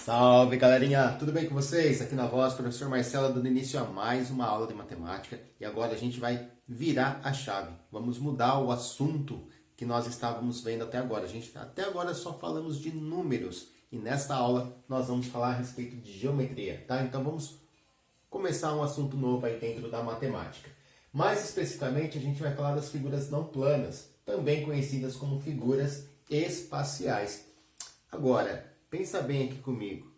Salve, galerinha! Tudo bem com vocês? Aqui na voz, professor Marcelo, dando início a mais uma aula de matemática. E agora a gente vai virar a chave. Vamos mudar o assunto que nós estávamos vendo até agora. Até agora só falamos de números. E nesta aula nós vamos falar a respeito de geometria, tá? Então vamos começar um assunto novo aí dentro da matemática. Mais especificamente, a gente vai falar das figuras não planas, também conhecidas como figuras espaciais. Agora, pensa bem aqui comigo.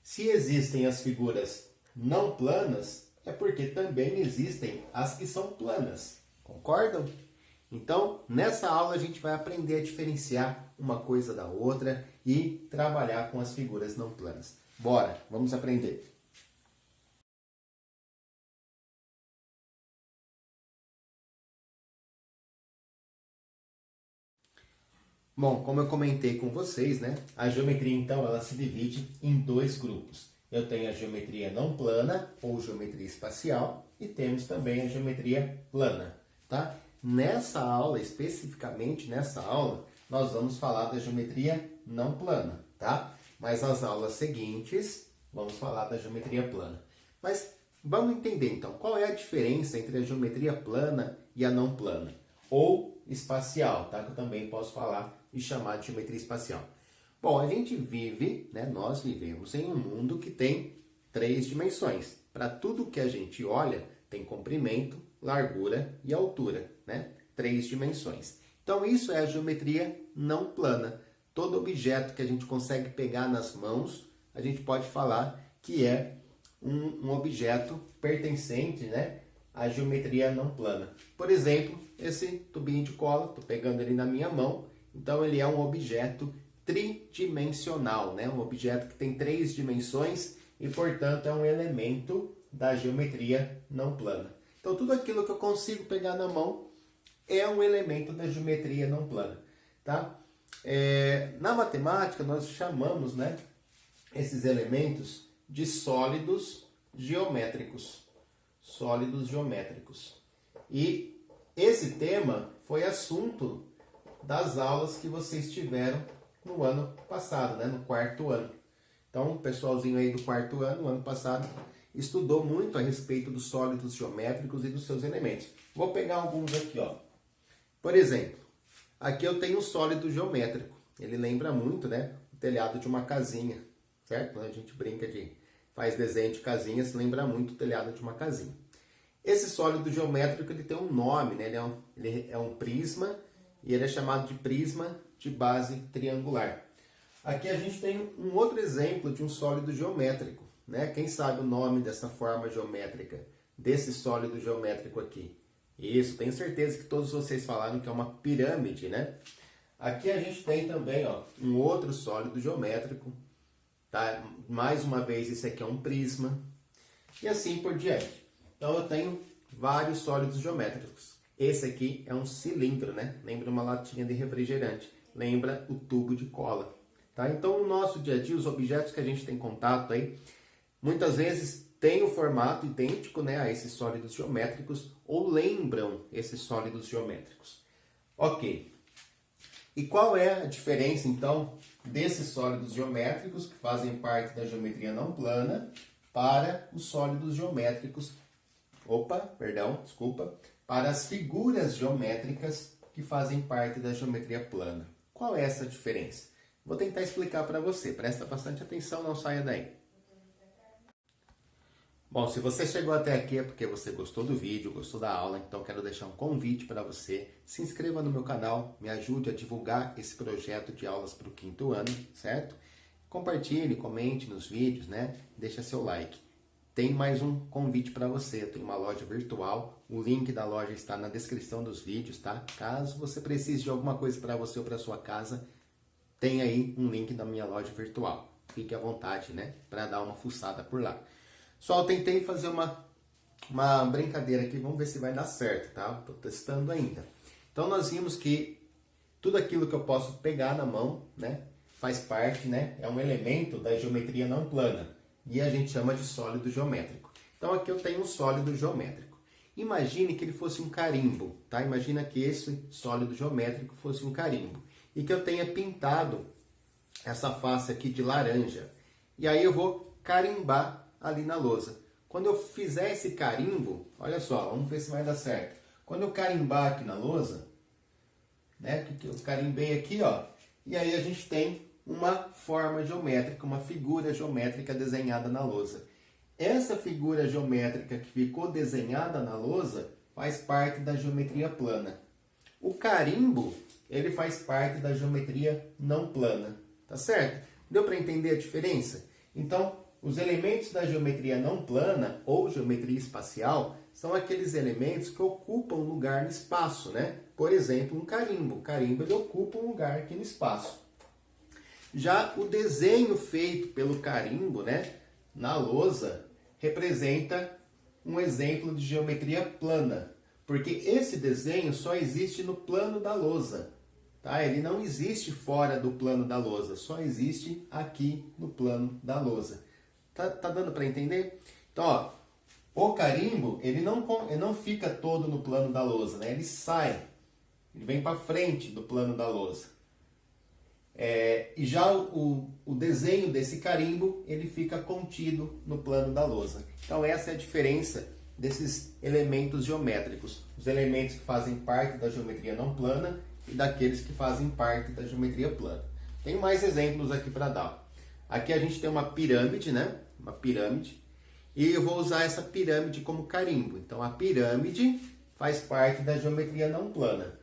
Se existem as figuras não planas, é porque também existem as que são planas. Concordam? Então, nessa aula a gente vai aprender a diferenciar uma coisa da outra e trabalhar com as figuras não planas. Bora, vamos aprender. Bom, como eu comentei com vocês, né? A geometria, então, ela se divide em dois grupos. Eu tenho a geometria não plana, ou geometria espacial, e temos também a geometria plana, tá? Nessa aula, especificamente nessa aula, nós vamos falar da geometria não plana, tá? Mas nas aulas seguintes, vamos falar da geometria plana. Mas vamos entender, então, qual é a diferença entre a geometria plana e a não plana? Ou espacial, tá? Que eu também posso falar e chamar de geometria espacial. Bom, a gente vive, né? Nós vivemos em um mundo que tem 3 dimensões. Para tudo que a gente olha, tem comprimento, largura e altura, né? 3 dimensões. Então, isso é a geometria não plana. Todo objeto que a gente consegue pegar nas mãos, a gente pode falar que é um objeto pertencente, né? À geometria não plana. Por exemplo, esse tubinho de cola, estou pegando ele na minha mão, então ele é um objeto tridimensional, né? Um objeto que tem 3 dimensões e, portanto, é um elemento da geometria não plana. Então, tudo aquilo que eu consigo pegar na mão é um elemento da geometria não plana, tá? Na matemática, nós chamamos, né, esses elementos de sólidos geométricos. Sólidos geométricos. E esse tema foi assunto das aulas que vocês tiveram no ano passado, né? No quarto ano. Então, o pessoalzinho aí do quarto ano, no ano passado, estudou muito a respeito dos sólidos geométricos e dos seus elementos. Vou pegar alguns aqui, ó. Por exemplo, aqui eu tenho um sólido geométrico. Ele lembra muito, né, o telhado de uma casinha, certo? A gente brinca faz desenho de casinhas, lembra muito o telhado de uma casinha. Esse sólido geométrico, ele tem um nome, né? Ele é um prisma e ele é chamado de prisma de base triangular. Aqui a gente tem um outro exemplo de um sólido geométrico, né? Quem sabe o nome dessa forma geométrica, desse sólido geométrico aqui? Isso, tenho certeza que todos vocês falaram que é uma pirâmide, né? Aqui a gente tem também, ó, um outro sólido geométrico, tá? Mais uma vez, esse aqui é um prisma e assim por diante. Então eu tenho vários sólidos geométricos. Esse aqui é um cilindro, né? Lembra uma latinha de refrigerante. Lembra o tubo de cola. Tá? Então no nosso dia a dia, os objetos que a gente tem contato aí, muitas vezes têm o formato idêntico, né, a esses sólidos geométricos ou lembram esses sólidos geométricos. Ok. E qual é a diferença então desses sólidos geométricos que fazem parte da geometria não plana para os sólidos geométricos para as figuras geométricas que fazem parte da geometria plana? Qual é essa diferença? Vou tentar explicar para você. Presta bastante atenção, não saia daí. Bom, se você chegou até aqui é porque você gostou do vídeo, gostou da aula, então quero deixar um convite para você. Se inscreva no meu canal, me ajude a divulgar esse projeto de aulas para o 5º ano, certo? Compartilhe, comente nos vídeos, né? Deixa seu like. Tem mais um convite para você. Eu tenho uma loja virtual. O link da loja está na descrição dos vídeos, tá? Caso você precise de alguma coisa para você ou para sua casa, tem aí um link da minha loja virtual. Fique à vontade, né? Para dar uma fuçada por lá. Só eu tentei fazer uma brincadeira aqui. Vamos ver se vai dar certo, tá? Estou testando ainda. Então nós vimos que tudo aquilo que eu posso pegar na mão, né? Faz parte, né? É um elemento da geometria não plana. E a gente chama de sólido geométrico. Então aqui eu tenho um sólido geométrico. Imagine que ele fosse um carimbo, tá? Imagina que esse sólido geométrico fosse um carimbo. E que eu tenha pintado essa face aqui de laranja. E aí eu vou carimbar ali na lousa. Quando eu fizer esse carimbo, olha só, vamos ver se vai dar certo. Quando eu carimbar aqui na lousa, né, que eu carimbei aqui, ó, e aí a gente tem uma forma geométrica, uma figura geométrica desenhada na lousa. Essa figura geométrica que ficou desenhada na lousa faz parte da geometria plana. O carimbo, ele faz parte da geometria não plana, tá certo? Deu para entender a diferença? Então, os elementos da geometria não plana ou geometria espacial são aqueles elementos que ocupam lugar no espaço, né? Por exemplo, um carimbo. O carimbo ele ocupa um lugar aqui no espaço. Já o desenho feito pelo carimbo, né, na lousa, representa um exemplo de geometria plana, porque esse desenho só existe no plano da lousa, tá? Ele não existe fora do plano da lousa, só existe aqui no plano da lousa. Tá dando para entender? Então, ó, o carimbo, ele não fica todo no plano da lousa, né? Ele sai, ele vem para frente do plano da lousa. E já o desenho desse carimbo, ele fica contido no plano da lousa. Então essa é a diferença desses elementos geométricos. Os elementos que fazem parte da geometria não plana e daqueles que fazem parte da geometria plana. Tem mais exemplos aqui para dar. Aqui a gente tem uma pirâmide, né? Uma pirâmide. E eu vou usar essa pirâmide como carimbo. Então a pirâmide faz parte da geometria não plana.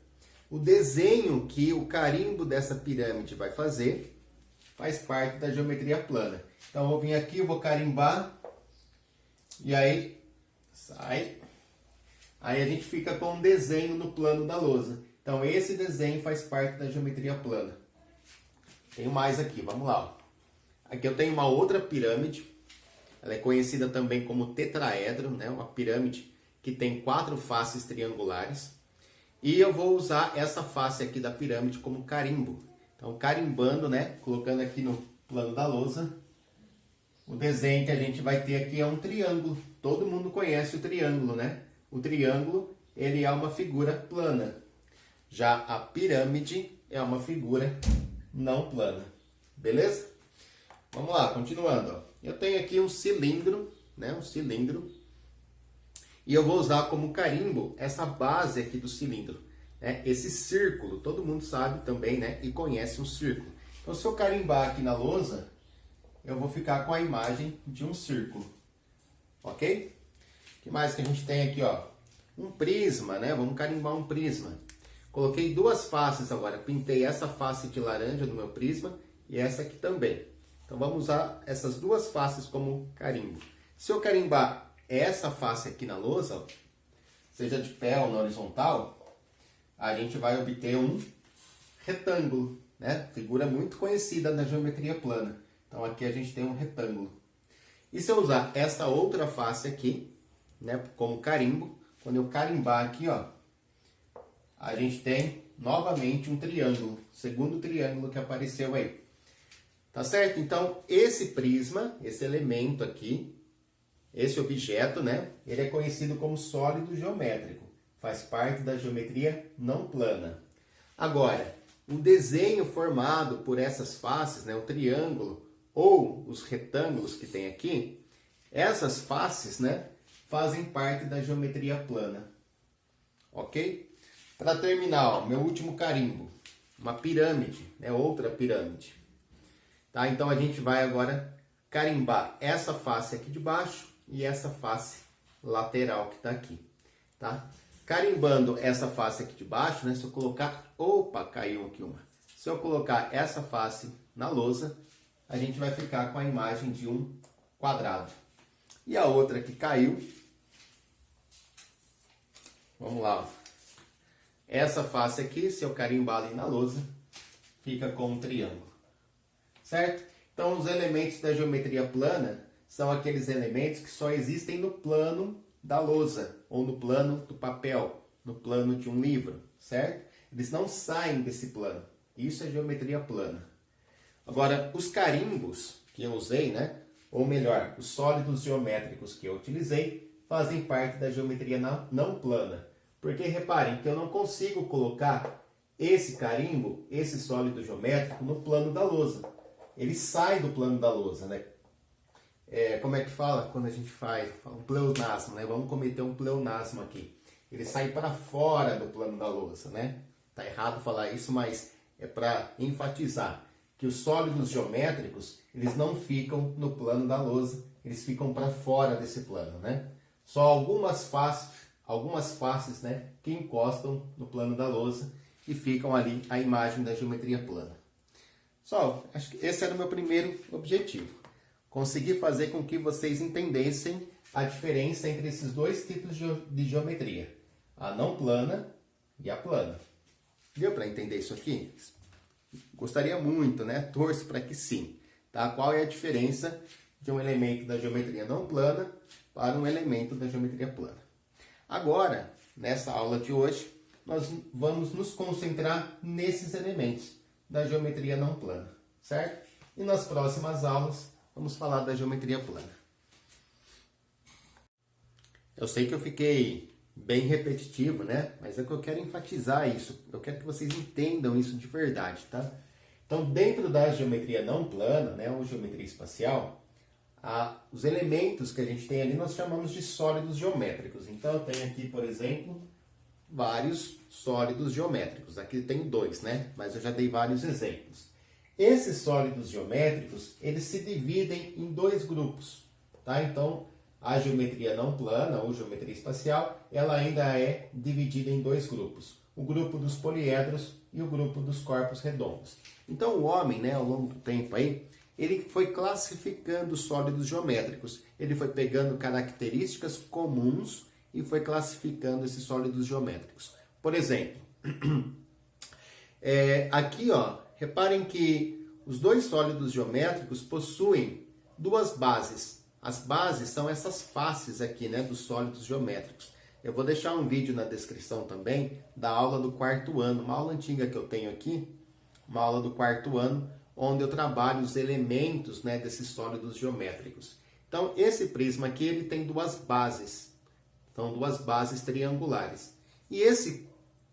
O desenho que o carimbo dessa pirâmide vai fazer faz parte da geometria plana. Então eu vou vir aqui, eu vou carimbar e aí sai. Aí a gente fica com um desenho no plano da lousa. Então esse desenho faz parte da geometria plana. Tenho mais aqui, vamos lá. Ó. Aqui eu tenho uma outra pirâmide. Ela é conhecida também como tetraedro, né? Uma pirâmide que tem 4 faces triangulares. E eu vou usar essa face aqui da pirâmide como carimbo. Então, carimbando, né? Colocando aqui no plano da lousa. O desenho que a gente vai ter aqui é um triângulo. Todo mundo conhece o triângulo, né? O triângulo, ele é uma figura plana. Já a pirâmide é uma figura não plana. Beleza? Vamos lá, continuando. Ó. Eu tenho aqui um cilindro, né? Um cilindro. E eu vou usar como carimbo essa base aqui do cilindro, né? Esse círculo, todo mundo sabe também, né? E conhece um círculo. Então, se eu carimbar aqui na lousa, eu vou ficar com a imagem de um círculo, ok? O que mais que a gente tem aqui, ó? Um prisma, né? Vamos carimbar um prisma. Coloquei 2 faces agora, pintei essa face de laranja no meu prisma e essa aqui também. Então, vamos usar essas 2 faces como carimbo. Se eu carimbar essa face aqui na lousa, ó, seja de pé ou na horizontal, a gente vai obter um retângulo, né? Figura muito conhecida na geometria plana. Então aqui a gente tem um retângulo. E se eu usar essa outra face aqui, né, como carimbo, quando eu carimbar aqui, ó, a gente tem novamente um triângulo, segundo triângulo que apareceu aí. Tá certo? Então esse prisma, esse elemento aqui, esse objeto, né, ele é conhecido como sólido geométrico. Faz parte da geometria não plana. Agora, o desenho formado por essas faces, né, o triângulo ou os retângulos que tem aqui, essas faces, né, fazem parte da geometria plana. Ok? Para terminar, ó, meu último carimbo, uma pirâmide, né, outra pirâmide. Tá? Então a gente vai agora carimbar essa face aqui de baixo e essa face lateral que está aqui, tá? Carimbando essa face aqui de baixo, né? Se eu colocar... Opa, caiu aqui uma. Se eu colocar essa face na lousa, a gente vai ficar com a imagem de um quadrado. E a outra que caiu... Vamos lá. Ó. Essa face aqui, se eu carimbar ali na lousa, fica com um triângulo. Certo? Então, os elementos da geometria plana são aqueles elementos que só existem no plano da lousa, ou no plano do papel, no plano de um livro, certo? Eles não saem desse plano. Isso é geometria plana. Agora, os carimbos que eu usei, né? Ou melhor, os sólidos geométricos que eu utilizei, fazem parte da geometria não plana. Porque reparem que eu não consigo colocar esse carimbo, esse sólido geométrico, no plano da lousa. Ele sai do plano da lousa, né? como é que fala quando a gente faz um pleonasmo, né? Vamos cometer um pleonasmo aqui. Ele sai para fora do plano da lousa, né? Tá errado falar isso, mas é para enfatizar que os sólidos geométricos, eles não ficam no plano da lousa, eles ficam para fora desse plano, né? Só algumas faces, né, que encostam no plano da lousa e ficam ali a imagem da geometria plana. Só, acho que esse era o meu primeiro objetivo. Conseguir fazer com que vocês entendessem a diferença entre esses dois tipos de geometria. A não plana e a plana. Deu para entender isso aqui? Gostaria muito, né? Torço para que sim. Tá? Qual é a diferença de um elemento da geometria não plana para um elemento da geometria plana? Agora, nessa aula de hoje, nós vamos nos concentrar nesses elementos da geometria não plana, certo? E nas próximas aulas, vamos falar da geometria plana. Eu sei que eu fiquei bem repetitivo, né? Mas é que eu quero enfatizar isso. Eu quero que vocês entendam isso de verdade, tá? Então, dentro da geometria não plana, né, ou geometria espacial, os elementos que a gente tem ali nós chamamos de sólidos geométricos. Então, eu tenho aqui, por exemplo, vários sólidos geométricos. Aqui tem 2, né? Mas eu já dei vários exemplos. Esses sólidos geométricos, eles se dividem em 2 grupos, tá? Então, a geometria não plana, ou geometria espacial, ela ainda é dividida em 2 grupos. O grupo dos poliedros e o grupo dos corpos redondos. Então, o homem, né, ao longo do tempo aí, ele foi classificando os sólidos geométricos. Ele foi pegando características comuns e foi classificando esses sólidos geométricos. Por exemplo, aqui, ó, reparem que os 2 sólidos geométricos possuem 2 bases. As bases são essas faces aqui, né, dos sólidos geométricos. Eu vou deixar um vídeo na descrição também da aula do 4º ano, uma aula antiga que eu tenho aqui, uma aula do 4º ano, onde eu trabalho os elementos, né, desses sólidos geométricos. Então, esse prisma aqui, ele tem 2 bases. Então, 2 bases triangulares. E esse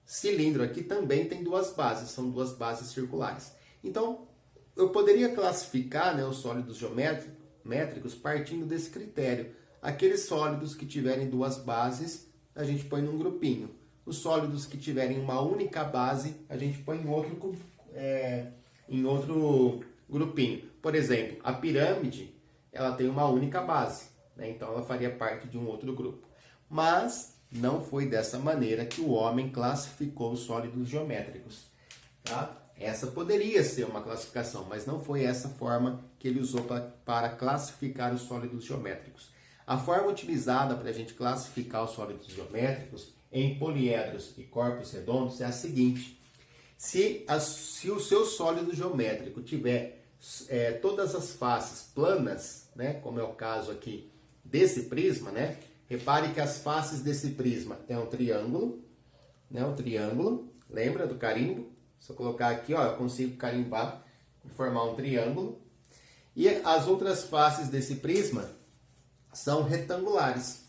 cilindro aqui também tem 2 bases, são 2 bases circulares. Então, eu poderia classificar, né, os sólidos geométricos partindo desse critério. Aqueles sólidos que tiverem 2 bases, a gente põe num grupinho. Os sólidos que tiverem uma única base, a gente põe em outro grupinho. Por exemplo, a pirâmide, ela tem uma única base, né? Então ela faria parte de um outro grupo. Mas não foi dessa maneira que o homem classificou os sólidos geométricos, tá? Essa poderia ser uma classificação, mas não foi essa forma que ele usou para classificar os sólidos geométricos. A forma utilizada para a gente classificar os sólidos geométricos em poliedros e corpos redondos é a seguinte: se o seu sólido geométrico tiver todas as faces planas, né, como é o caso aqui desse prisma, né? Repare que as faces desse prisma é um triângulo, né? Um triângulo, lembra do carimbo? Se eu colocar aqui, ó, eu consigo carimbar e formar um triângulo. E as outras faces desse prisma são retangulares,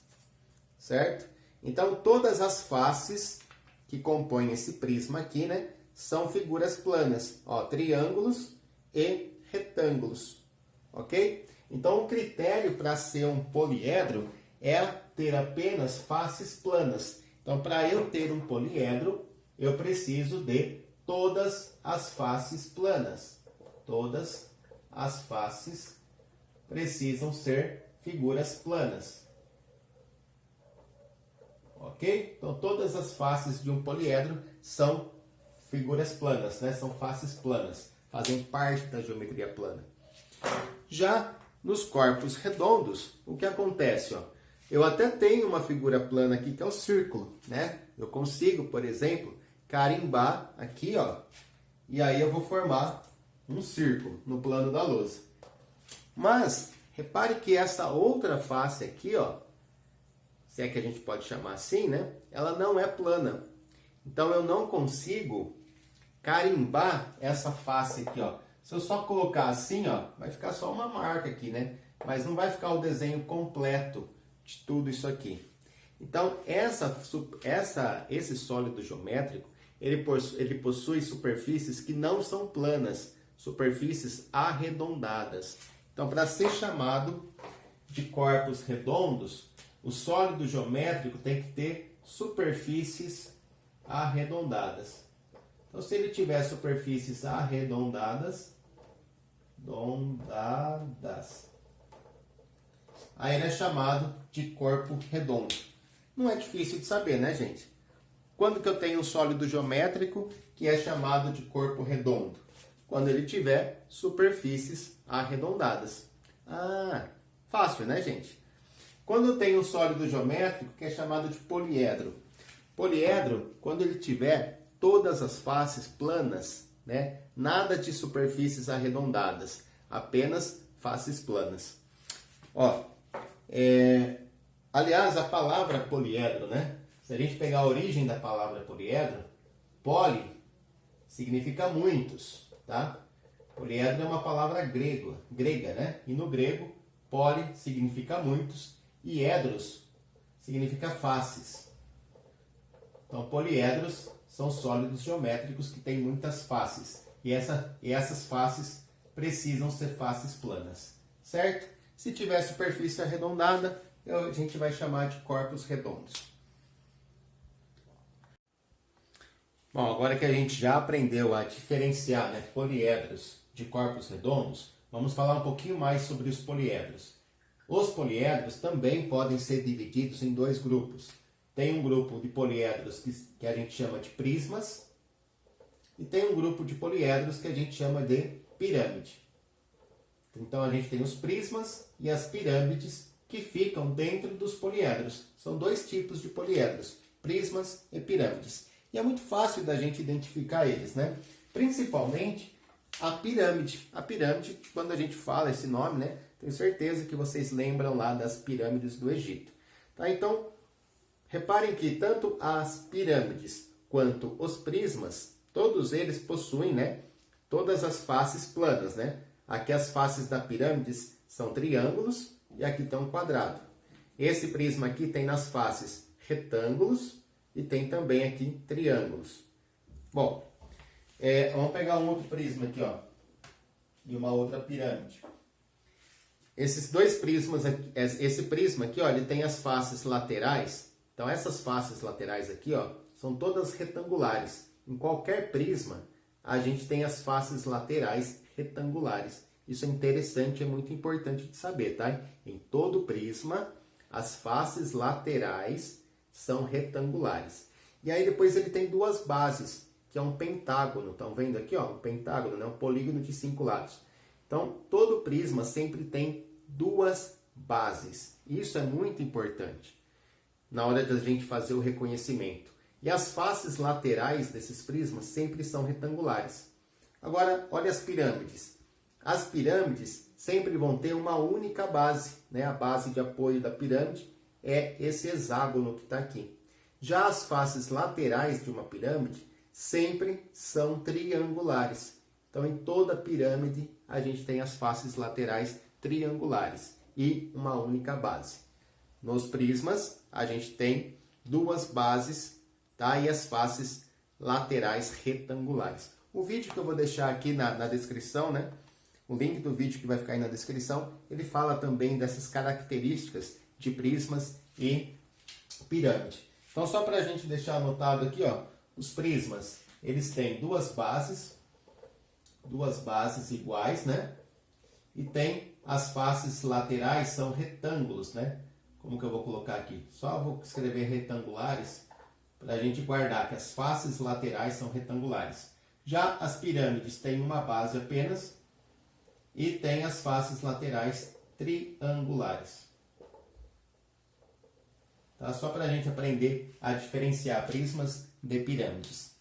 certo? Então, todas as faces que compõem esse prisma aqui, né, são figuras planas, ó, triângulos e retângulos, ok? Então, o critério para ser um poliedro é ter apenas faces planas. Então, para eu ter um poliedro, eu preciso de todas as faces planas. Todas as faces precisam ser figuras planas. Ok? Então, todas as faces de um poliedro são figuras planas, né? São faces planas, fazem parte da geometria plana. Já nos corpos redondos, o que acontece? Ó? Eu até tenho uma figura plana aqui, que é o círculo, né? Eu consigo, por exemplo, carimbar aqui, ó, e aí eu vou formar um círculo no plano da lousa. Mas, repare que essa outra face aqui, ó, se é que a gente pode chamar assim, né? Ela não é plana. Então, eu não consigo carimbar essa face aqui, ó. Se eu só colocar assim, ó, vai ficar só uma marca aqui, né? Mas não vai ficar o desenho completo de tudo isso aqui. Então, esse sólido geométrico, ele possui superfícies que não são planas, superfícies arredondadas. Então, para ser chamado de corpos redondos, o sólido geométrico tem que ter superfícies arredondadas. Então, se ele tiver superfícies arredondadas, aí ele é chamado de corpo redondo. Não é difícil de saber, né, gente? Quando que eu tenho um sólido geométrico que é chamado de corpo redondo? Quando ele tiver superfícies arredondadas. Ah, fácil, né, gente? Quando eu tenho um sólido geométrico que é chamado de poliedro. Poliedro, quando ele tiver todas as faces planas, né? Nada de superfícies arredondadas, apenas faces planas. Ó, aliás, a palavra poliedro, né? Se a gente pegar a origem da palavra poliedro, poli significa muitos, tá? Poliedro é uma palavra grega, né? E no grego, poli significa muitos e edros significa faces. Então, poliedros são sólidos geométricos que têm muitas faces. E essas faces precisam ser faces planas, certo? Se tiver superfície arredondada, a gente vai chamar de corpos redondos. Bom, agora que a gente já aprendeu a diferenciar, né, poliedros de corpos redondos, vamos falar um pouquinho mais sobre os poliedros. Os poliedros também podem ser divididos em dois grupos. Tem um grupo de poliedros que a gente chama de prismas e tem um grupo de poliedros que a gente chama de pirâmide. Então a gente tem os prismas e as pirâmides que ficam dentro dos poliedros. São dois tipos de poliedros, prismas e pirâmides. E é muito fácil da gente identificar eles, né? Principalmente a pirâmide. A pirâmide, quando a gente fala esse nome, né? Tenho certeza que vocês lembram lá das pirâmides do Egito. Tá? Então, reparem que tanto as pirâmides quanto os prismas, todos eles possuem, né, todas as faces planas, né? Aqui as faces da pirâmide são triângulos e aqui tem um quadrado. Esse prisma aqui tem nas faces retângulos e tem também aqui triângulos. Bom, vamos pegar um outro prisma aqui, ó, e uma outra pirâmide. Esses dois prismas, esse prisma aqui, ó, ele tem as faces laterais. Então essas faces laterais aqui, ó, são todas retangulares. Em qualquer prisma, a gente tem as faces laterais retangulares. Isso é interessante, é muito importante de saber, tá? Em todo prisma, as faces laterais são retangulares. E aí depois ele tem duas bases, que é um pentágono. Estão vendo aqui, ó, um pentágono, né? Um polígono de 5 lados. Então, todo prisma sempre tem duas bases. Isso é muito importante na hora da gente fazer o reconhecimento. E as faces laterais desses prismas sempre são retangulares. Agora, olha as pirâmides. As pirâmides sempre vão ter uma única base, né? A base de apoio da pirâmide é esse hexágono que está aqui. Já as faces laterais de uma pirâmide sempre são triangulares. Então, em toda pirâmide, a gente tem as faces laterais triangulares e uma única base. Nos prismas, a gente tem duas bases, tá? E as faces laterais retangulares. O vídeo que eu vou deixar aqui na descrição, né? O link do vídeo que vai ficar aí na descrição, ele fala também dessas características de prismas e pirâmide. Então, só para a gente deixar anotado aqui, ó, os prismas, eles têm duas bases iguais, né? E tem as faces laterais, são retângulos, né? Como que eu vou colocar aqui? Só vou escrever retangulares para a gente guardar que as faces laterais são retangulares. Já as pirâmides têm uma base apenas e tem as faces laterais triangulares. Tá? Só para a gente aprender a diferenciar prismas de pirâmides.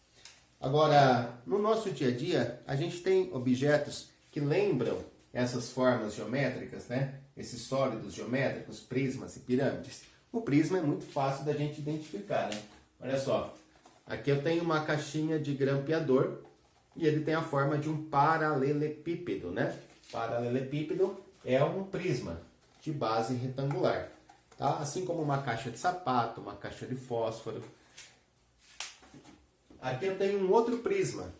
Agora, no nosso dia a dia, a gente tem objetos que lembram essas formas geométricas, né? Esses sólidos geométricos, prismas e pirâmides. O prisma é muito fácil da gente identificar, né? Olha só, aqui eu tenho uma caixinha de grampeador e ele tem a forma de um paralelepípedo, né? Paralelepípedo é um prisma de base retangular, tá? Assim como uma caixa de sapato, uma caixa de fósforo. Aqui eu tenho um outro prisma,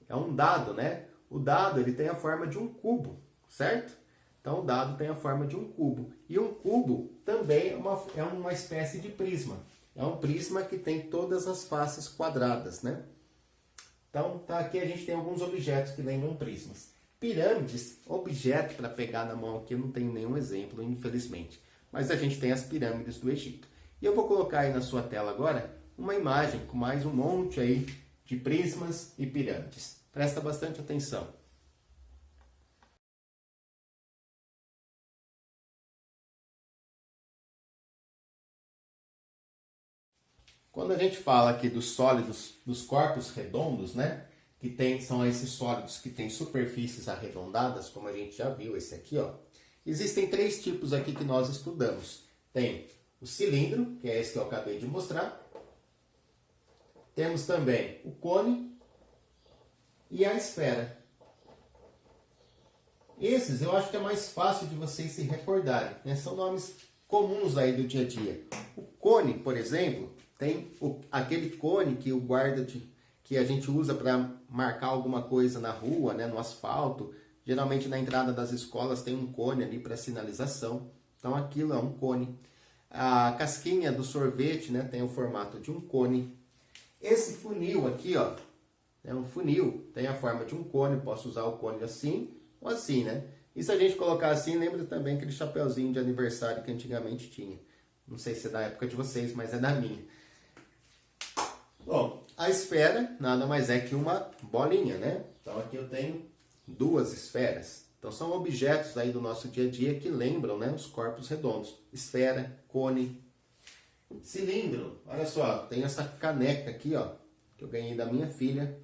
é um dado, né? O dado ele tem a forma de um cubo, certo? Então o dado tem a forma de um cubo. E um cubo também é uma espécie de prisma. É um prisma que tem todas as faces quadradas, né? Então aqui a gente tem alguns objetos que lembram prismas. Pirâmides, objeto para pegar na mão aqui, eu não tenho nenhum exemplo, infelizmente. Mas a gente tem as pirâmides do Egito. E eu vou colocar aí na sua tela agora uma imagem com mais um monte aí de prismas e pirâmides. Presta bastante atenção. Quando a gente fala aqui dos sólidos, dos corpos redondos, né? São esses sólidos que têm superfícies arredondadas, como a gente já viu, esse aqui, ó. Existem 3 tipos aqui que nós estudamos. Tem o cilindro, que é esse que eu acabei de mostrar. Temos também o cone e a esfera. Esses eu acho que é mais fácil de vocês se recordarem, né? São nomes comuns aí do dia a dia. O cone, por exemplo, tem aquele cone que o guarda que a gente usa para marcar alguma coisa na rua, né, no asfalto. Geralmente na entrada das escolas tem um cone ali para sinalização. Então aquilo é um cone. A casquinha do sorvete, né, tem o formato de um cone. Esse funil aqui, ó, é um funil, tem a forma de um cone. Posso usar o cone assim ou assim, né? E se a gente colocar assim, lembra também aquele chapeuzinho de aniversário que antigamente tinha. Não sei se é da época de vocês, mas é da minha. Bom, a esfera nada mais é que uma bolinha, né? Então aqui eu tenho 2 esferas. Então são objetos aí do nosso dia a dia que lembram, né, os corpos redondos. Esfera, cone, cilindro. Olha só, tem essa caneca aqui, ó, que eu ganhei da minha filha.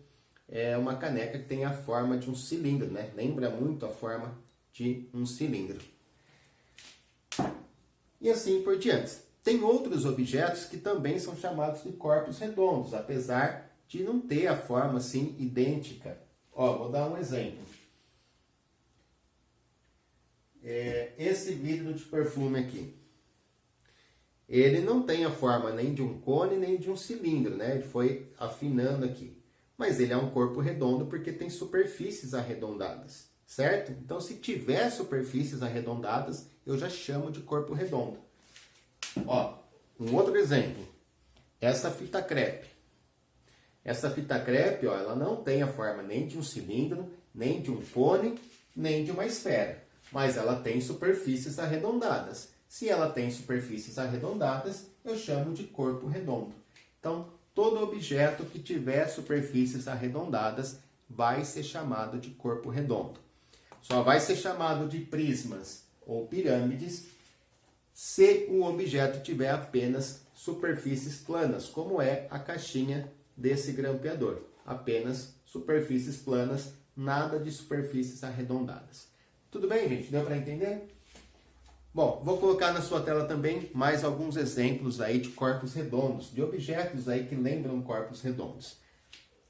É uma caneca que tem a forma de um cilindro, né? Lembra muito a forma de um cilindro. E assim por diante. Tem outros objetos que também são chamados de corpos redondos, apesar de não ter a forma assim idêntica. Ó, vou dar um exemplo. Esse vidro de perfume aqui. Ele não tem a forma nem de um cone nem de um cilindro, né? Ele foi afinando aqui. Mas ele é um corpo redondo porque tem superfícies arredondadas, certo? Então, se tiver superfícies arredondadas, eu já chamo de corpo redondo. Ó, um outro exemplo. Essa fita crepe. Essa fita crepe, ó, ela não tem a forma nem de um cilindro, nem de um cone, nem de uma esfera. Mas ela tem superfícies arredondadas. Se ela tem superfícies arredondadas, eu chamo de corpo redondo. Então, todo objeto que tiver superfícies arredondadas vai ser chamado de corpo redondo. Só vai ser chamado de prismas ou pirâmides se o objeto tiver apenas superfícies planas, como é a caixinha desse grampeador. Apenas superfícies planas, nada de superfícies arredondadas. Tudo bem, gente? Deu para entender? Bom, vou colocar na sua tela também mais alguns exemplos aí de corpos redondos, de objetos aí que lembram corpos redondos.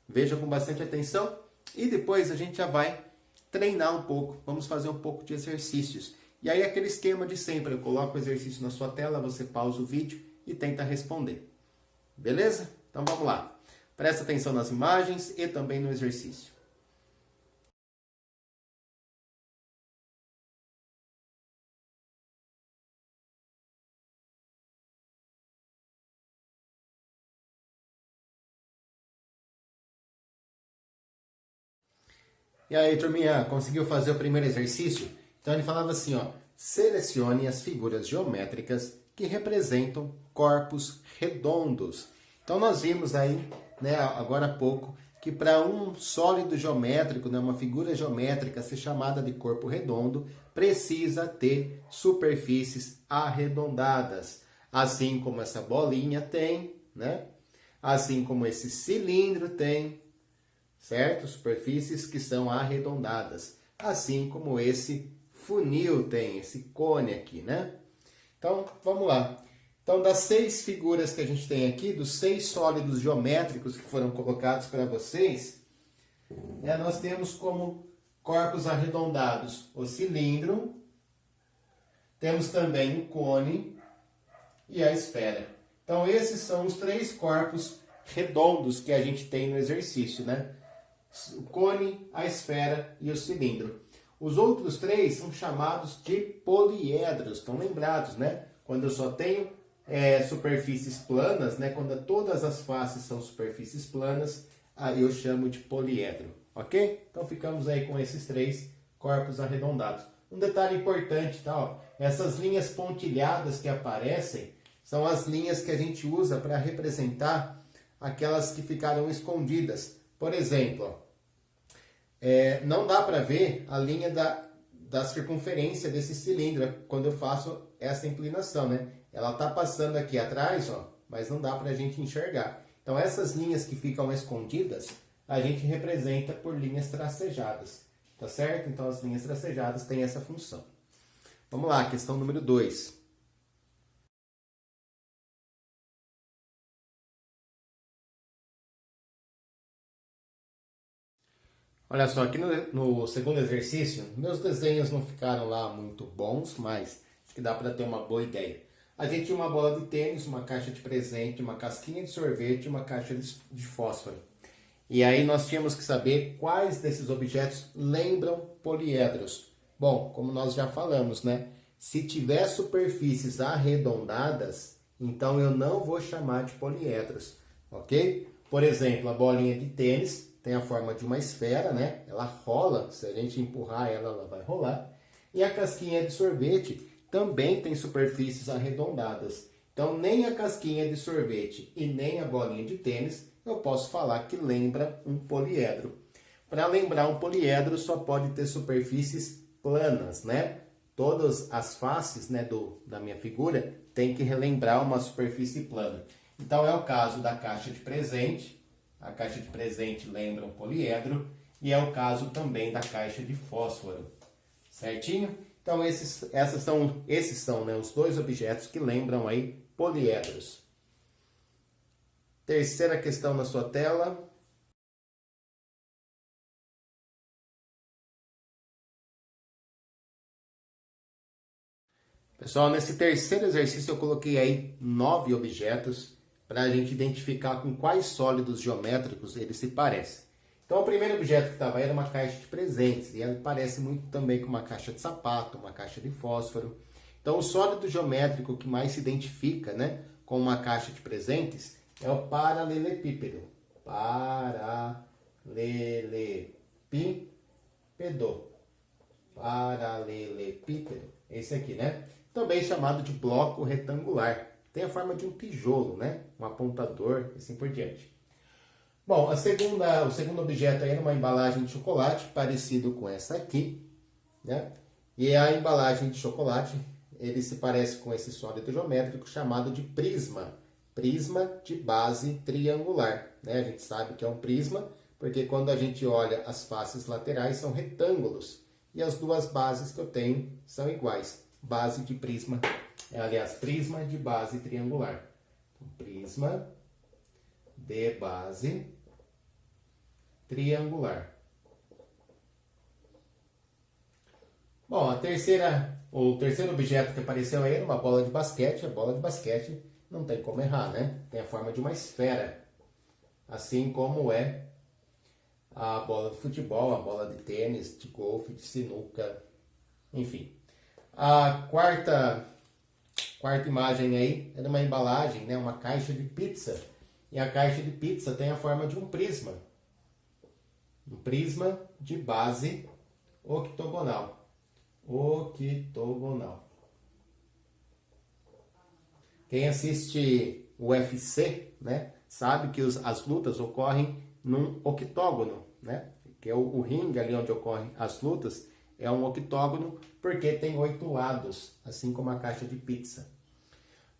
Veja com bastante atenção e depois a gente já vai treinar um pouco, vamos fazer um pouco de exercícios. E aí aquele esquema de sempre, eu coloco o exercício na sua tela, você pausa o vídeo e tenta responder. Beleza? Então vamos lá. Presta atenção nas imagens e também no exercício. E aí, turminha, conseguiu fazer o primeiro exercício? Então ele falava assim, ó, selecione as figuras geométricas que representam corpos redondos. Então nós vimos aí, né, agora há pouco, que para um sólido geométrico, né, uma figura geométrica ser chamada de corpo redondo, precisa ter superfícies arredondadas, assim como essa bolinha tem, né? Assim como esse cilindro tem, certo? Superfícies que são arredondadas, assim como esse funil tem, esse cone aqui, né? Então, vamos lá. Então, das 6 figuras que a gente tem aqui, dos 6 sólidos geométricos que foram colocados para vocês, né, nós temos como corpos arredondados o cilindro, temos também o cone e a esfera. Então, esses são os 3 corpos redondos que a gente tem no exercício, né? O cone, a esfera e o cilindro. Os outros 3 são chamados de poliedros, estão lembrados, né? Quando eu só tenho superfícies planas, né? Quando todas as faces são superfícies planas, aí eu chamo de poliedro, ok? Então ficamos aí com esses 3 corpos arredondados. Um detalhe importante, tá? Ó, essas linhas pontilhadas que aparecem são as linhas que a gente usa para representar aquelas que ficaram escondidas. Por exemplo, ó, não dá para ver a linha da circunferência desse cilindro quando eu faço essa inclinação, né? Ela está passando aqui atrás, ó, mas não dá para a gente enxergar. Então essas linhas que ficam escondidas, a gente representa por linhas tracejadas, tá certo? Então as linhas tracejadas têm essa função. Vamos lá, questão número 2. Olha só, aqui no segundo exercício, meus desenhos não ficaram lá muito bons, mas acho que dá para ter uma boa ideia. A gente tinha uma bola de tênis, uma caixa de presente, uma casquinha de sorvete e uma caixa de fósforo. E aí nós tínhamos que saber quais desses objetos lembram poliedros. Bom, como nós já falamos, né? Se tiver superfícies arredondadas, então eu não vou chamar de poliedros, ok? Por exemplo, a bolinha de tênis tem a forma de uma esfera, né? Ela rola, se a gente empurrar ela, ela vai rolar. E a casquinha de sorvete também tem superfícies arredondadas. Então, nem a casquinha de sorvete e nem a bolinha de tênis eu posso falar que lembra um poliedro. Para lembrar um poliedro, só pode ter superfícies planas, né? Todas as faces, né, da minha figura tem que relembrar uma superfície plana. Então, é o caso da caixa de presente. A caixa de presente lembra um poliedro. E é o caso também da caixa de fósforo. Certinho? Então, esses são, né, os 2 objetos que lembram aí poliedros. Terceira questão na sua tela. Pessoal, nesse terceiro exercício eu coloquei aí 9 objetos para a gente identificar com quais sólidos geométricos eles se parecem. Então, o primeiro objeto que estava aí era uma caixa de presentes, e ela parece muito também com uma caixa de sapato, uma caixa de fósforo. Então, o sólido geométrico que mais se identifica, né, com uma caixa de presentes é o paralelepípedo. Paralelepípedo. Esse aqui, né? Também chamado de bloco retangular. Tem a forma de um tijolo, né? Um apontador e assim por diante. Bom, o segundo objeto aí era uma embalagem de chocolate, parecido com essa aqui, né? E a embalagem de chocolate, ele se parece com esse sólido geométrico chamado de prisma. Prisma de base triangular, né? A gente sabe que é um prisma, porque quando a gente olha as faces laterais são retângulos. E as 2 bases que eu tenho são iguais. Base de prisma, prisma de base triangular. Então, prisma de base triangular. Bom, o terceiro objeto que apareceu aí era uma bola de basquete. A bola de basquete não tem como errar, né? Tem a forma de uma esfera. Assim como é a bola de futebol, a bola de tênis, de golfe, de sinuca, enfim. A quarta imagem aí é de uma embalagem, né? Uma caixa de pizza. E a caixa de pizza tem a forma de um prisma. Um prisma de base octogonal. Quem assiste o UFC, né, sabe que as lutas ocorrem num octógono, né? Que é o ringue ali onde ocorrem as lutas, é um octógono porque tem 8 lados, assim como a caixa de pizza.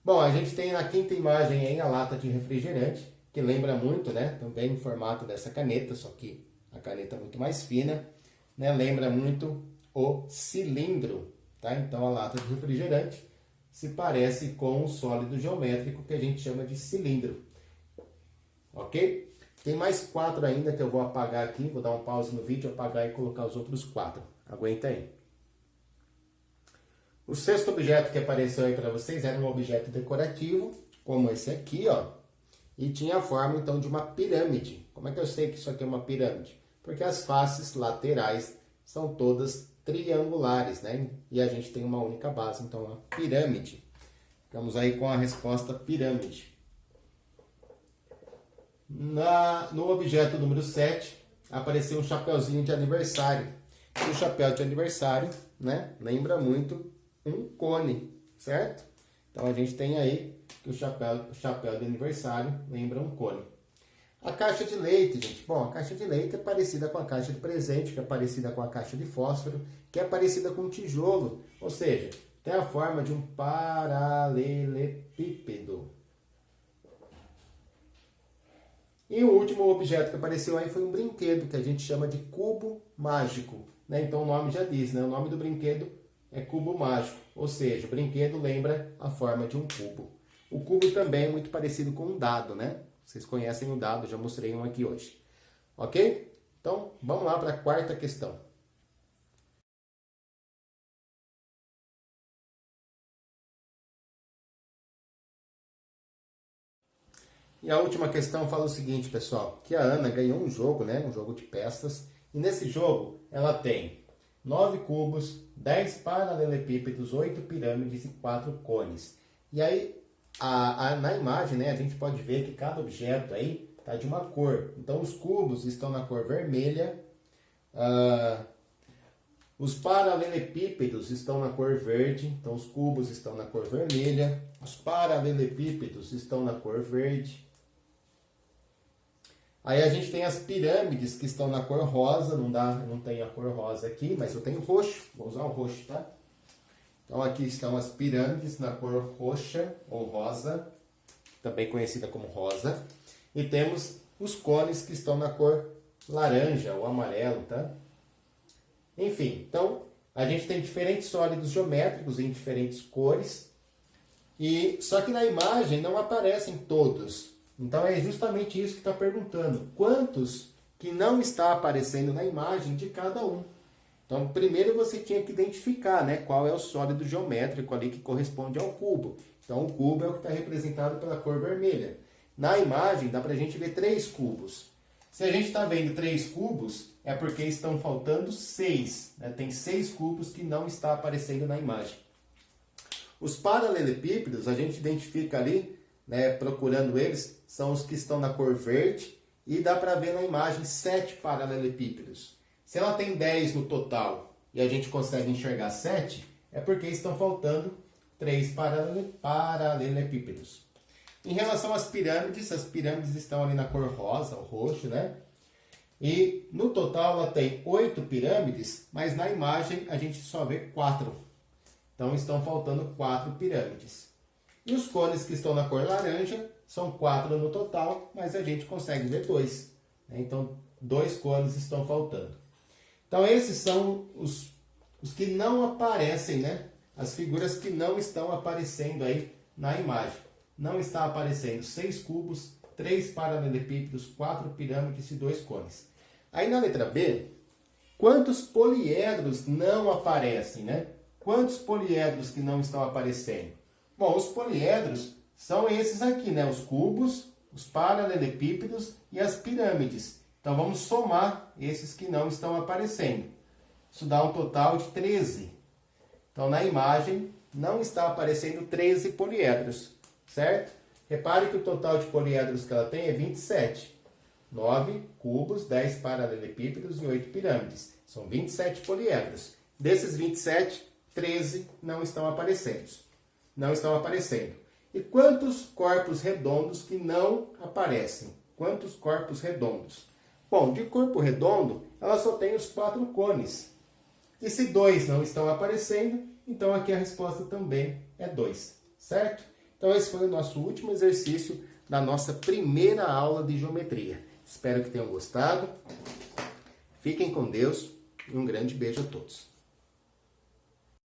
Bom, a gente tem na quinta imagem aí a lata de refrigerante, que lembra muito, né? Também o formato dessa caneta, só que a caneta é muito mais fina, né? Lembra muito o cilindro, tá? Então a lata de refrigerante se parece com o sólido geométrico que a gente chama de cilindro. Ok? Tem mais 4 ainda que eu vou apagar aqui, vou dar um pause no vídeo, apagar e colocar os outros 4. Aguenta aí. O sexto objeto que apareceu aí para vocês era um objeto decorativo, como esse aqui, ó. E tinha a forma, então, de uma pirâmide. Como é que eu sei que isso aqui é uma pirâmide? Porque as faces laterais são todas triangulares, né? E a gente tem uma única base, então uma pirâmide. Ficamos aí com a resposta pirâmide. No objeto número 7, apareceu um chapeuzinho de aniversário. E o chapéu de aniversário, né, lembra muito um cone, certo? Então a gente tem aí que o chapéu de aniversário lembra um cone. A caixa de leite, gente. Bom, a caixa de leite é parecida com a caixa de presente, que é parecida com a caixa de fósforo, que é parecida com um tijolo. Ou seja, tem a forma de um paralelepípedo. E o último objeto que apareceu aí foi um brinquedo, que a gente chama de cubo mágico, né? Então o nome já diz, né? O nome do brinquedo é cubo mágico. Ou seja, o brinquedo lembra a forma de um cubo. O cubo também é muito parecido com um dado, né? Vocês conhecem o dado, já mostrei um aqui hoje. Ok? Então, vamos lá para a quarta questão. E a última questão fala o seguinte, pessoal, que a Ana ganhou um jogo, né? Um jogo de peças. E nesse jogo, ela tem 9 cubos, 10 paralelepípedos, 8 pirâmides e 4 cones. E aí, na imagem, né, a gente pode ver que cada objeto aí está de uma cor. Então, os cubos estão na cor vermelha, os paralelepípedos estão na cor verde, então os cubos estão na cor vermelha, os paralelepípedos estão na cor verde. Aí a gente tem as pirâmides que estão na cor rosa, não tem a cor rosa aqui, mas eu tenho roxo, vou usar o roxo, tá? Então aqui estão as pirâmides na cor roxa ou rosa, também conhecida como rosa. E temos os cones que estão na cor laranja ou amarelo, tá? Enfim, então a gente tem diferentes sólidos geométricos em diferentes cores. Só que na imagem não aparecem todos. Então é justamente isso que está perguntando. Quantos que não está aparecendo na imagem de cada um? Então primeiro você tinha que identificar, né, qual é o sólido geométrico ali que corresponde ao cubo. Então o cubo é o que está representado pela cor vermelha. Na imagem dá para a gente ver 3 cubos. Se a gente está vendo 3 cubos, é porque estão faltando 6. Né? Tem 6 cubos que não está aparecendo na imagem. Os paralelepípedos, a gente identifica ali, né, procurando eles, são os que estão na cor verde. E dá para ver na imagem 7 paralelepípedos. Se ela tem 10 no total e a gente consegue enxergar 7, é porque estão faltando 3 paralelepípedos. Em relação às pirâmides, as pirâmides estão ali na cor rosa, ou roxo, né? E no total ela tem 8 pirâmides, mas na imagem a gente só vê 4. Então estão faltando 4 pirâmides. E os cones que estão na cor laranja são 4 no total, mas a gente consegue ver 2. Né? Então 2 cones estão faltando. Então esses são os que não aparecem, né? As figuras que não estão aparecendo aí na imagem. Não está aparecendo 6 cubos, 3 paralelepípedos, 4 pirâmides e 2 cones. Aí na letra B, quantos poliedros não aparecem, né? Quantos poliedros que não estão aparecendo? Bom, os poliedros são esses aqui, né? Os cubos, os paralelepípedos e as pirâmides. Então vamos somar esses que não estão aparecendo. Isso dá um total de 13. Então na imagem não está aparecendo 13 poliedros. Certo? Repare que o total de poliedros que ela tem é 27. 9 cubos, 10 paralelepípedos e 8 pirâmides. São 27 poliedros. Desses 27, 13 não estão aparecendo. E quantos corpos redondos que não aparecem? Quantos corpos redondos? Bom, de corpo redondo, ela só tem os 4 cones. E se 2 não estão aparecendo, então aqui a resposta também é 2. Certo? Então esse foi o nosso último exercício da nossa primeira aula de geometria. Espero que tenham gostado. Fiquem com Deus e um grande beijo a todos.